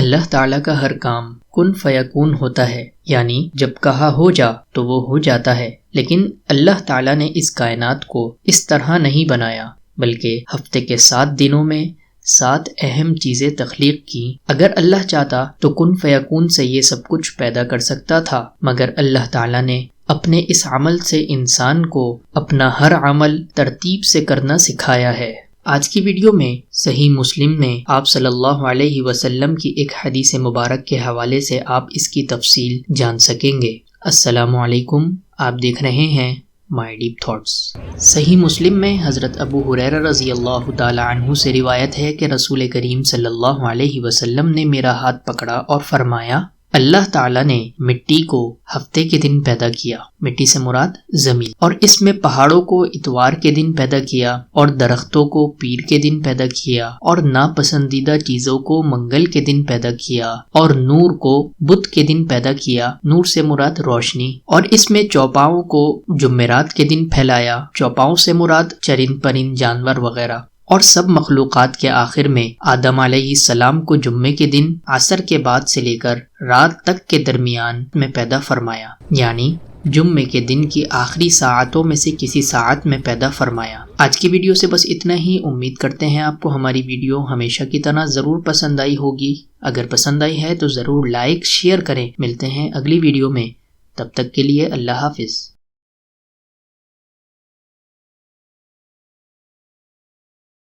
اللہ تعالیٰ کا ہر کام کن فیکون ہوتا ہے، یعنی جب کہا ہو جا تو وہ ہو جاتا ہے۔ لیکن اللہ تعالیٰ نے اس کائنات کو اس طرح نہیں بنایا، بلکہ ہفتے کے 7 دنوں میں 7 اہم چیزیں تخلیق کی۔ اگر اللہ چاہتا تو کن فیکون سے یہ سب کچھ پیدا کر سکتا تھا، مگر اللہ تعالیٰ نے اپنے اس عمل سے انسان کو اپنا ہر عمل ترتیب سے کرنا سکھایا ہے۔ آج کی ویڈیو میں صحیح مسلم میں آپ صلی اللہ علیہ وسلم کی ایک حدیث مبارک کے حوالے سے آپ اس کی تفصیل جان سکیں گے۔ السلام علیکم، آپ دیکھ رہے ہیں مائی ڈیپ تھاٹس۔ صحیح مسلم میں حضرت ابو ہریرہ رضی اللہ تعالی عنہ سے روایت ہے کہ رسول کریم صلی اللہ علیہ وسلم نے میرا ہاتھ پکڑا اور فرمایا، اللہ تعالیٰ نے مٹی کو ہفتے کے دن پیدا کیا، مٹی سے مراد زمین، اور اس میں پہاڑوں کو اتوار کے دن پیدا کیا، اور درختوں کو پیر کے دن پیدا کیا، اور ناپسندیدہ چیزوں کو منگل کے دن پیدا کیا، اور نور کو بدھ کے دن پیدا کیا، نور سے مراد روشنی، اور اس میں چوپاؤں کو جمعرات کے دن پھیلایا، چوپاؤں سے مراد چرند پرند جانور وغیرہ، اور سب مخلوقات کے آخر میں آدم علیہ السلام کو جمعے کے دن عصر کے بعد سے لے کر رات تک کے درمیان میں پیدا فرمایا، یعنی جمعے کے دن کی آخری ساعتوں میں سے کسی ساعت میں پیدا فرمایا۔ آج کی ویڈیو سے بس اتنا ہی۔ امید کرتے ہیں آپ کو ہماری ویڈیو ہمیشہ کی طرح ضرور پسند آئی ہوگی۔ اگر پسند آئی ہے تو ضرور لائک شیئر کریں۔ ملتے ہیں اگلی ویڈیو میں، تب تک کے لیے اللہ حافظ۔